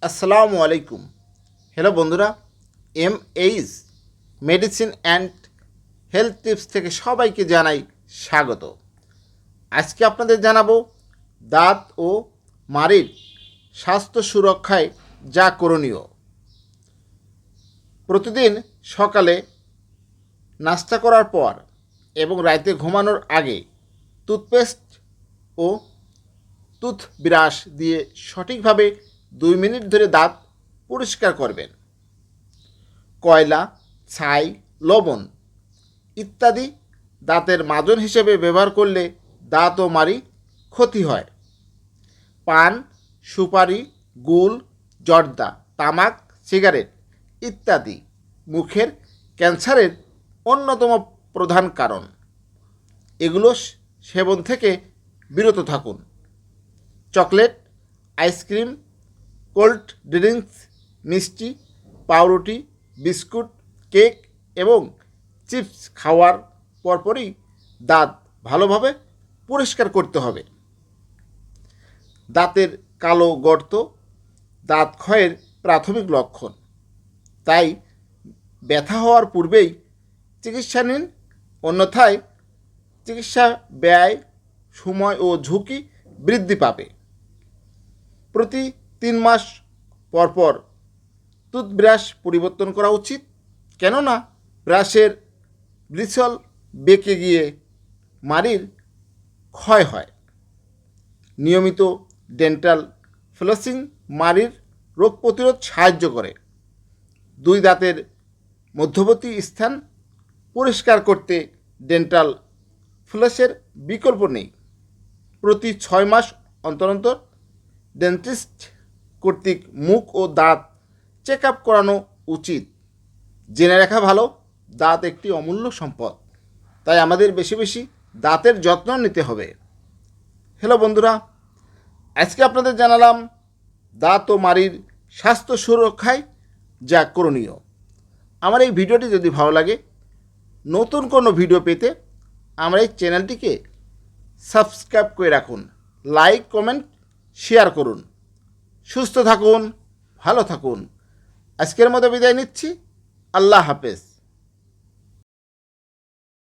আসসালামু আলাইকুম। হ্যালো বন্ধুরা, H medicine and health tips থেকে সবাইকে জানাই স্বাগত। আজকে আপনাদের জানাবো দাঁত ও মাড়ির স্বাস্থ্য সুরক্ষায় যা করণীয়। প্রতিদিন সকালে নাস্তা করার পর এবং রাতে ঘুমানোর আগে টুথপেস্ট ও টুথব্রাশ দিয়ে সঠিকভাবে 2 মিনিট ধরে দাঁত পরিষ্কার করবেন। কয়লা, ছাই, লবণ ইত্যাদি দাঁতের মাজন হিসেবে ব্যবহার করলে দাঁত ও মাড়ি ক্ষতি হয়। পান, সুপারি, গুল, জর্দা, তামাক, সিগারেট ইত্যাদি মুখের ক্যান্সারের অন্যতম প্রধান কারণ। এগুলো সেবন থেকে বিরত থাকুন। চকলেট, আইসক্রিম, কোল্ড ড্রিঙ্কস, মিষ্টি, পাউরুটি, বিস্কুট, কেক এবং চিপস খাওয়ার পরপরই দাঁত ভালোভাবে পরিষ্কার করতে হবে। দাঁতের কালো গর্ত দাঁত ক্ষয়ের প্রাথমিক লক্ষণ, তাই ব্যথা হওয়ার পূর্বেই চিকিৎসা নিন, অন্যথায় চিকিৎসা ব্যয়, সময় ও ঝুঁকি বৃদ্ধি পাবে। প্রতি 3 মাস পরপর টুথব্রাশ পরিবর্তন করা উচিত, কেননা ব্রাশের ব্রিসল বেঁকে গিয়ে মাড়ির ক্ষয় হয়। নিয়মিত ডেন্টাল ফ্লসিং মাড়ির রোগ প্রতিরোধ সাহায্য করে। 2 দাঁতের মধ্যবর্তী স্থান পরিষ্কার করতে ডেন্টাল ফ্লসের বিকল্প নেই। প্রতি 6 মাস অন্তর অন্তর ডেন্টিস্ট কর্তৃক মুখ ও দাঁত চেক আপ করানো উচিত। জেনে রাখা ভালো, দাঁত একটি অমূল্য সম্পদ, তাই আমাদের বেশি বেশি দাঁতের যত্ন নিতে হবে। হ্যালো বন্ধুরা, আজকে আপনাদের জানালাম দাঁত ও মাড়ির স্বাস্থ্য সুরক্ষায় যা করণীয়। আমার এই ভিডিওটি যদি ভালো লাগে, নতুন কোনো ভিডিও পেতে আমার এই চ্যানেলটিকে সাবস্ক্রাইব করে রাখুন, লাইক, কমেন্ট, শেয়ার করুন। সুস্থ থাকুন, ভালো থাকুন। আজকের মতো বিদায় নিচ্ছি। আল্লাহ হাফেজ।